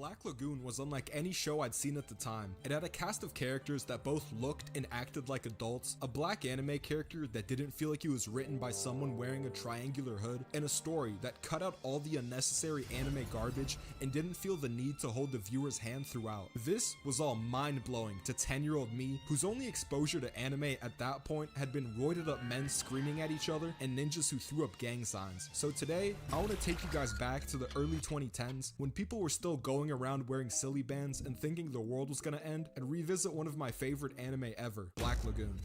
Black Lagoon was unlike any show I'd seen at the time. It had a cast of characters that both looked and acted like adults, a black anime character that didn't feel like he was written by someone wearing a triangular hood, and a story that cut out all the unnecessary anime garbage and didn't feel the need to hold the viewer's hand throughout. This was all mind-blowing to 10-year-old me, whose only exposure to anime at that point had been roided up men screaming at each other and ninjas who threw up gang signs. So today, I want to take you guys back to the early 2010s when people were still going around wearing silly bands and thinking the world was gonna end, and revisit one of my favorite anime ever, Black Lagoon.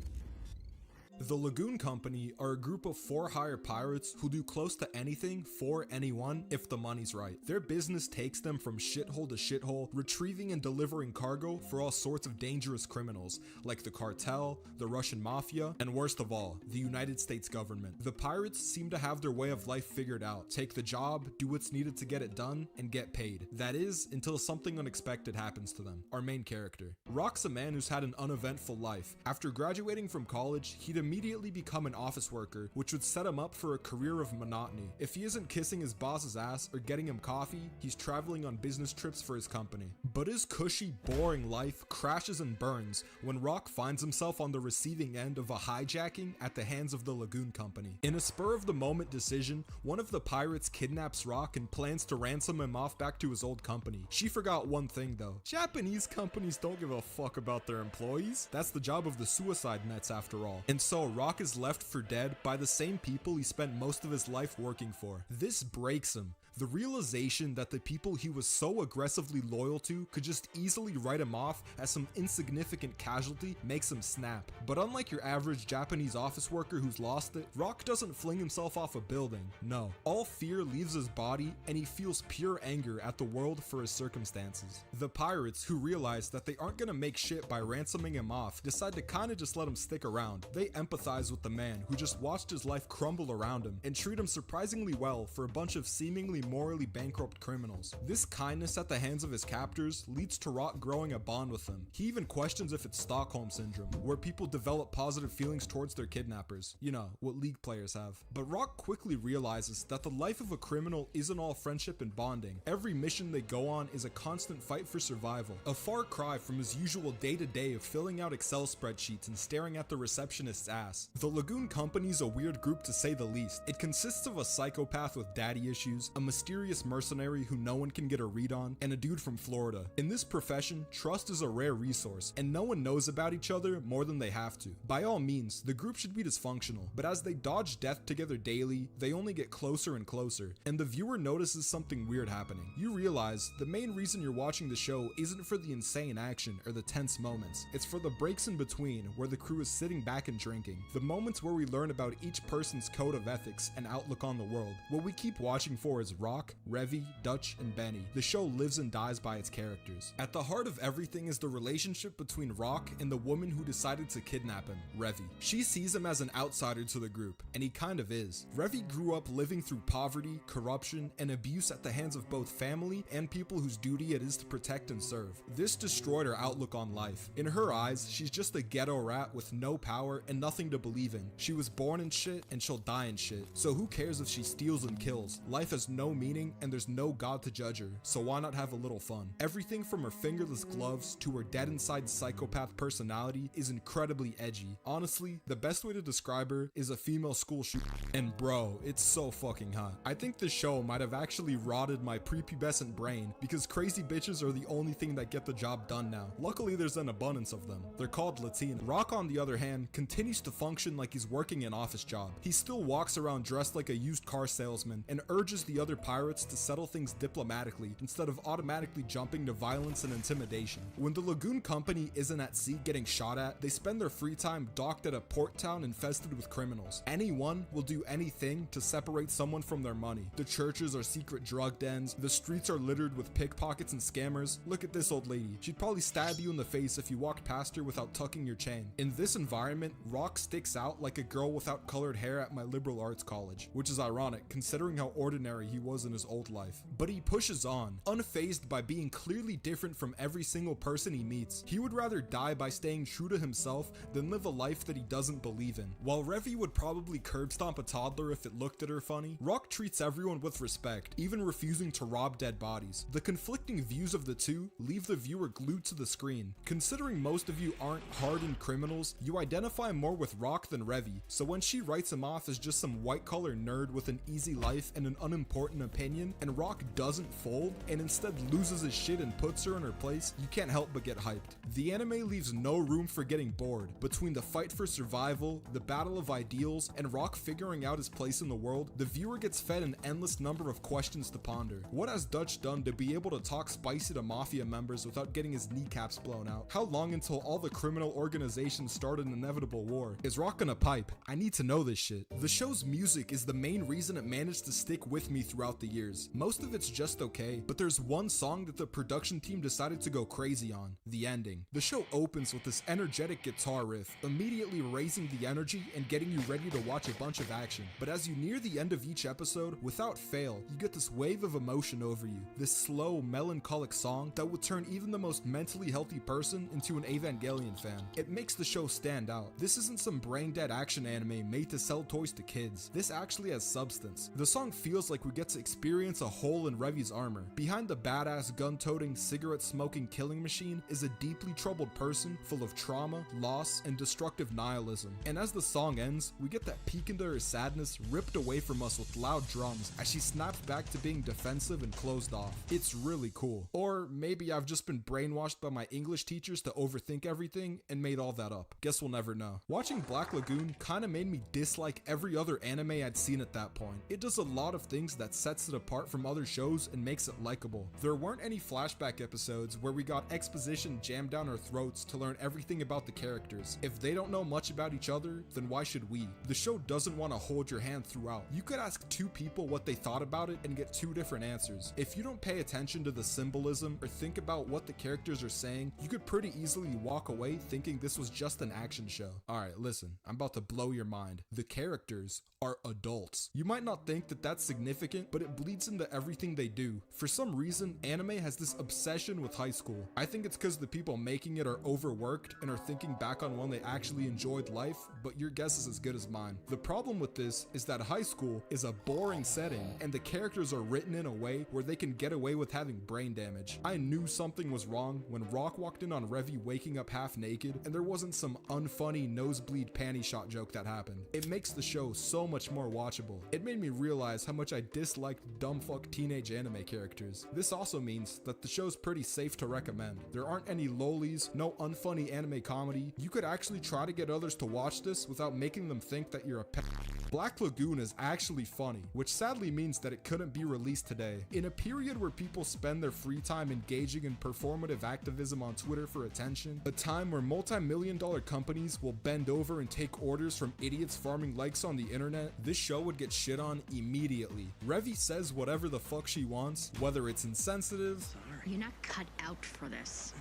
The Lagoon Company are a group of 4 hired pirates who do close to anything for anyone if the money's right. Their business takes them from shithole to shithole, retrieving and delivering cargo for all sorts of dangerous criminals, like the cartel, the Russian mafia, and worst of all, the United States government. The pirates seem to have their way of life figured out. Take the job, do what's needed to get it done, and get paid. That is, until something unexpected happens to them. Our main character. Rock's a man who's had an uneventful life. After graduating from college, he'd immediately become an office worker, which would set him up for a career of monotony. If he isn't kissing his boss's ass or getting him coffee, he's traveling on business trips for his company. But his cushy, boring life crashes and burns when Rock finds himself on the receiving end of a hijacking at the hands of the Lagoon Company. In a spur-of-the-moment decision, one of the pirates kidnaps Rock and plans to ransom him off back to his old company. She forgot one thing though. Japanese companies don't give a fuck about their employees. That's the job of the suicide nets after all. And so Rock is left for dead by the same people he spent most of his life working for. This breaks him. The realization that the people he was so aggressively loyal to could just easily write him off as some insignificant casualty makes him snap. But unlike your average Japanese office worker who's lost it, Rock doesn't fling himself off a building. No. All fear leaves his body and he feels pure anger at the world for his circumstances. The pirates, who realize that they aren't gonna make shit by ransoming him off, decide to kinda just let him stick around. They empathize with the man who just watched his life crumble around him and treat him surprisingly well for a bunch of seemingly morally bankrupt criminals. This kindness at the hands of his captors leads to Rock growing a bond with them. He even questions if it's Stockholm Syndrome, where people develop positive feelings towards their kidnappers. You know, what League players have. But Rock quickly realizes that the life of a criminal isn't all friendship and bonding. Every mission they go on is a constant fight for survival. A far cry from his usual day-to-day of filling out Excel spreadsheets and staring at the receptionist's ass. The Lagoon Company's a weird group to say the least. It consists of a psychopath with daddy issues, a mysterious mercenary who no one can get a read on, and a dude from Florida. In this profession, trust is a rare resource, and no one knows about each other more than they have to. By all means, the group should be dysfunctional, but as they dodge death together daily, they only get closer and closer, and the viewer notices something weird happening. You realize the main reason you're watching the show isn't for the insane action or the tense moments. It's for the breaks in between where the crew is sitting back and drinking. The moments where we learn about each person's code of ethics and outlook on the world. What we keep watching for is Rock, Revy, Dutch, and Benny. The show lives and dies by its characters. At the heart of everything is the relationship between Rock and the woman who decided to kidnap him, Revy. She sees him as an outsider to the group, and he kind of is. Revy grew up living through poverty, corruption, and abuse at the hands of both family and people whose duty it is to protect and serve. This destroyed her outlook on life. In her eyes, she's just a ghetto rat with no power and nothing to believe in. She was born in shit and she'll die in shit. So who cares if she steals and kills? Life has no meaning and there's no god to judge her, so why not have a little fun? Everything from her fingerless gloves to her dead inside psychopath personality is incredibly edgy. Honestly, the best way to describe her is a female school shooter. And bro, it's so fucking hot. I think this show might have actually rotted my prepubescent brain because crazy bitches are the only thing that get the job done now. Luckily there's an abundance of them. They're called Latina. Rock, on the other hand, continues to function like he's working an office job. He still walks around dressed like a used car salesman and urges the other pirates to settle things diplomatically instead of automatically jumping to violence and intimidation. When the Lagoon Company isn't at sea getting shot at, they spend their free time docked at a port town infested with criminals. Anyone will do anything to separate someone from their money. The churches are secret drug dens, the streets are littered with pickpockets and scammers. Look at this old lady. She'd probably stab you in the face if you walked past her without tucking your chain. In this environment, Rock sticks out like a girl without colored hair at my liberal arts college, which is ironic considering how ordinary he was in his old life. But he pushes on, unfazed by being clearly different from every single person he meets. He would rather die by staying true to himself than live a life that he doesn't believe in. While Revi would probably curb stomp a toddler if it looked at her funny, Rock treats everyone with respect, even refusing to rob dead bodies. The conflicting views of the two leave the viewer glued to the screen. Considering most of you aren't hardened criminals, you identify more with Rock than Revi, so when she writes him off as just some white-collar nerd with an easy life and an unimportant opinion, and Rock doesn't fold and instead loses his shit and puts her in her place, you can't help but get hyped. The anime leaves no room for getting bored. Between the fight for survival, the battle of ideals, and Rock figuring out his place in the world, the viewer gets fed an endless number of questions to ponder. What has Dutch done to be able to talk spicy to mafia members without getting his kneecaps blown out? How long until all the criminal organizations start an inevitable war? Is Rock gonna pipe? I need to know this shit. The show's music is the main reason it managed to stick with me throughout the years. Most of it's just okay, but there's one song that the production team decided to go crazy on: the ending. The show opens with this energetic guitar riff, immediately raising the energy and getting you ready to watch a bunch of action. But as you near the end of each episode, without fail, you get this wave of emotion over you. This slow, melancholic song that would turn even the most mentally healthy person into an Evangelion fan. It makes the show stand out. This isn't some brain-dead action anime made to sell toys to kids. This actually has substance. The song feels like we get to experience a hole in Revi's armor. Behind the badass gun-toting, cigarette-smoking killing machine is a deeply troubled person full of trauma, loss, and destructive nihilism. And as the song ends, we get that peek into her sadness ripped away from us with loud drums as she snaps back to being defensive and closed off. It's really cool. Or maybe I've just been brainwashed by my English teachers to overthink everything and made all that up. Guess we'll never know. Watching Black Lagoon kinda made me dislike every other anime I'd seen at that point. It does a lot of things that sets it apart from other shows and makes it likable. There weren't any flashback episodes where we got exposition jammed down our throats to learn everything about the characters. If they don't know much about each other, then why should we? The show doesn't want to hold your hand throughout. You could ask two people what they thought about it and get two different answers. If you don't pay attention to the symbolism or think about what the characters are saying, you could pretty easily walk away thinking this was just an action show. Alright, listen, I'm about to blow your mind. The characters are adults. You might not think that that's significant, but it bleeds into everything they do. For some reason, anime has this obsession with high school. I think it's because the people making it are overworked and are thinking back on when they actually enjoyed life, but your guess is as good as mine. The problem with this is that high school is a boring setting, and the characters are written in a way where they can get away with having brain damage. I knew something was wrong when Rock walked in on Revi waking up half naked, and there wasn't some unfunny nosebleed panty shot joke that happened. It makes the show so much more watchable. It made me realize how much I disliked dumbfuck teenage anime characters. This also means that the show's pretty safe to recommend. There aren't any lolis, no unfunny anime comedy. You could actually try to get others to watch this without making them think that you're a pet. Black Lagoon is actually funny, which sadly means that it couldn't be released today. In a period where people spend their free time engaging in performative activism on Twitter for attention, a time where multi-million-dollar companies will bend over and take orders from idiots farming likes on the internet, this show would get shit on immediately. Revi says whatever the fuck she wants, whether it's insensitive. You're not cut out for this.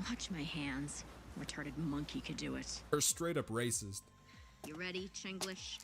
Watch my hands. Retarded monkey could do it. Or straight up racist. You ready, Chinglish?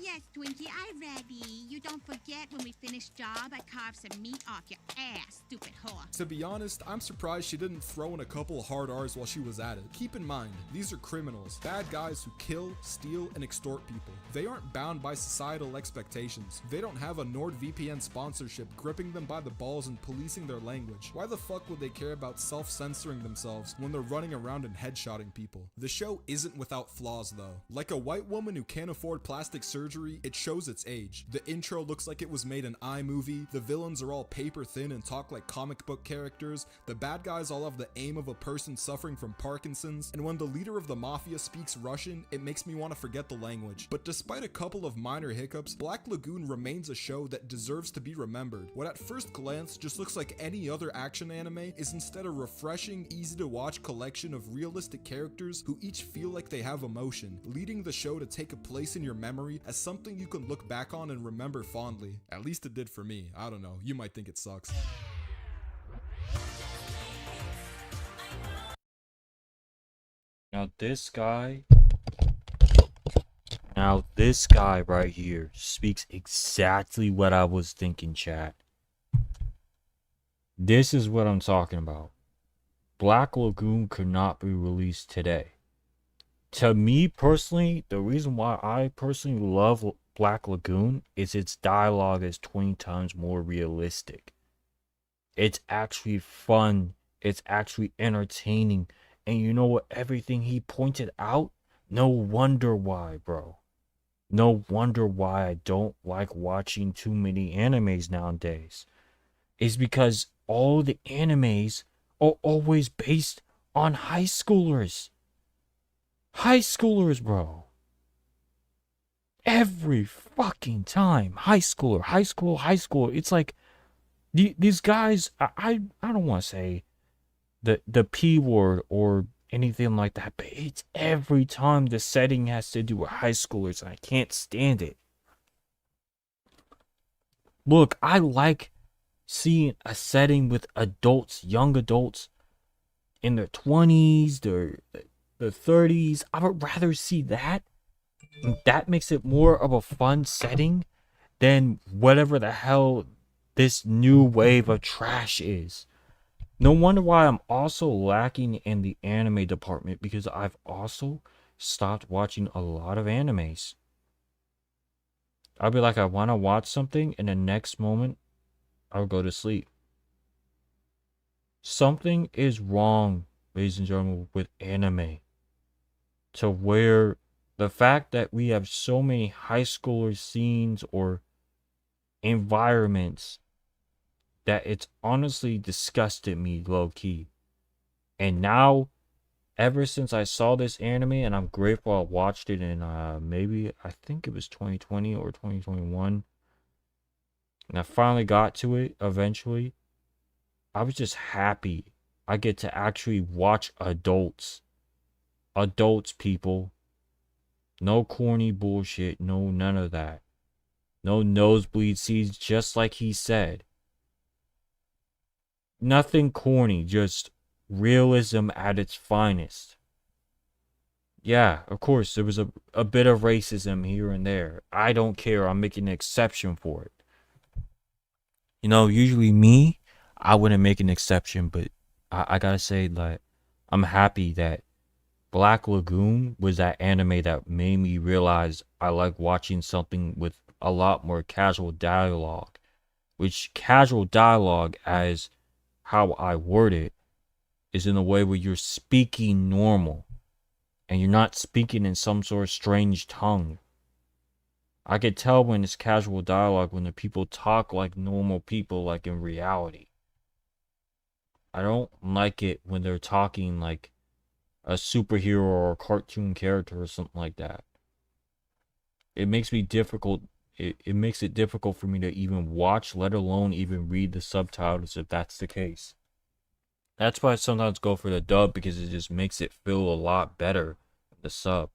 Yes, Twinkie, I'm ready. You don't forget when we finish job, I carve some meat off your ass, stupid whore. To be honest, I'm surprised she didn't throw in a couple hard R's while she was at it. Keep in mind, these are criminals, bad guys who kill, steal, and extort people. They aren't bound by societal expectations. They don't have a NordVPN sponsorship gripping them by the balls and policing their language. Why the fuck would they care about self-censoring themselves when they're running around and headshotting people? The show isn't without flaws though. Like a white woman who can't afford plastic surgery, it shows its age. The intro looks like it was made in iMovie, the villains are all paper thin and talk like comic book characters, the bad guys all have the aim of a person suffering from Parkinson's, and when the leader of the mafia speaks Russian, it makes me want to forget the language. But despite a couple of minor hiccups, Black Lagoon remains a show that deserves to be remembered. What at first glance just looks like any other action anime is instead a refreshing, easy to watch collection of realistic characters who each feel like they have emotion, leading the show to take a place in your memory as something you can look back on and remember fondly. At least it did for me. I don't know, you might think it sucks. Now this guy Now, this guy right here speaks exactly what I was thinking, chat. This is what I'm talking about. Black Lagoon could not be released today. To me personally, the reason why I personally love Black Lagoon is its dialogue is 20 times more realistic. It's actually fun. It's actually entertaining. And you know what? Everything he pointed out, no wonder why, bro. No wonder why I don't like watching too many animes nowadays. Is because all the animes are always based on high schoolers. High schoolers, bro. Every fucking time. High schooler, high school, high school. It's like these guys, I don't want to say the P word or anything like that, but it's every time the setting has to do with high schoolers, and I can't stand it. Look, I like seeing a setting with adults, young adults in their 20s, their 30s. I would rather see that. That makes it more of a fun setting than whatever the hell this new wave of trash is. No wonder why I'm also lacking in the anime department, because I've also stopped watching a lot of animes. I'll be like, I want to watch something, and the next moment, I'll go to sleep. Something is wrong, ladies and gentlemen, with anime. To where the fact that we have so many high schooler scenes or environments that it's honestly disgusted me low-key. And now, ever since I saw this anime, and I'm grateful I watched it in maybe, I think it was 2020 or 2021, and I finally got to it eventually, I was just happy I get to actually watch adults. Adults, people. No corny bullshit, no none of that. No nosebleed seats, just like he said. Nothing corny, just realism at its finest. Yeah, of course, there was a bit of racism here and there. I don't care, I'm making an exception for it. You know, usually me, I wouldn't make an exception, but I gotta say, like, I'm happy that Black Lagoon was that anime that made me realize I like watching something with a lot more casual dialogue. Which casual dialogue, as how I word it, is in a way where you're speaking normal. And you're not speaking in some sort of strange tongue. I could tell when it's casual dialogue when the people talk like normal people, like in reality. I don't like it when they're talking like a superhero or a cartoon character or something like that. It makes me difficult. It makes it difficult for me to even watch, let alone even read the subtitles if that's the case. That's why I sometimes go for the dub, because it just makes it feel a lot better, the sub.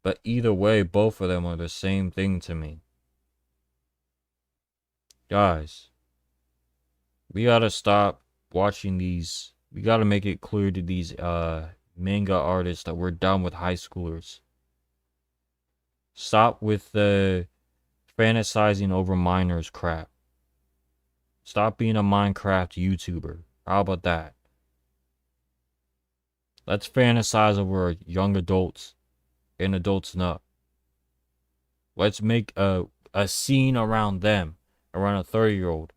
But either way, both of them are the same thing to me. Guys, we gotta stop watching these. We gotta make it clear to these manga artists that we're done with high schoolers. Stop with the fantasizing over minors crap. Stop being a Minecraft YouTuber. How about that? Let's fantasize over young adults and adults and up. Let's make a scene around them, around a 30-year-old.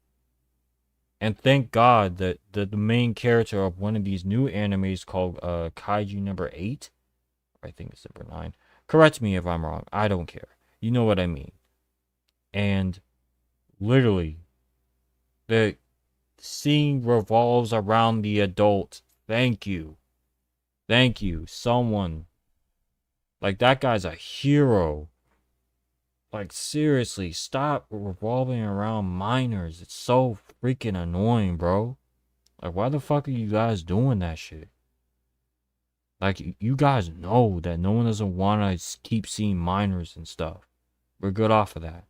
And thank God that the main character of one of these new animes called Kaiju number 8, I think it's number 9. Correct me if I'm wrong. I don't care. You know what I mean. And literally, the scene revolves around the adult. Thank you. Thank you. Someone. Like, that guy's a hero. Like, seriously, stop revolving around minors. It's so freaking annoying, bro. Like, why the fuck are you guys doing that shit? Like, you guys know that no one doesn't want to keep seeing minors and stuff. We're good off of that.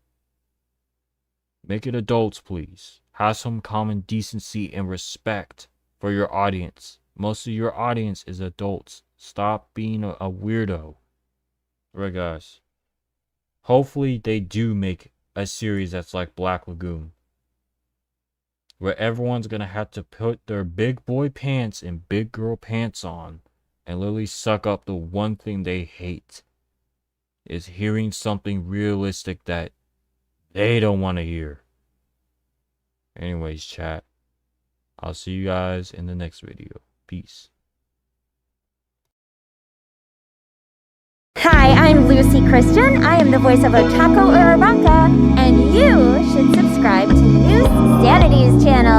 Make it adults, please. Have some common decency and respect for your audience. Most of your audience is adults. Stop being a weirdo. Alright, guys. Hopefully they do make a series that's like Black Lagoon, where everyone's gonna have to put their big boy pants and big girl pants on and literally suck up the one thing they hate, is hearing something realistic that they don't want to hear. Anyways, chat, I'll see you guys in the next video. Peace. Hi, I'm Lucy Christian. I am the voice of Otako Uraraka, and you should subscribe to Neusxanity's channel.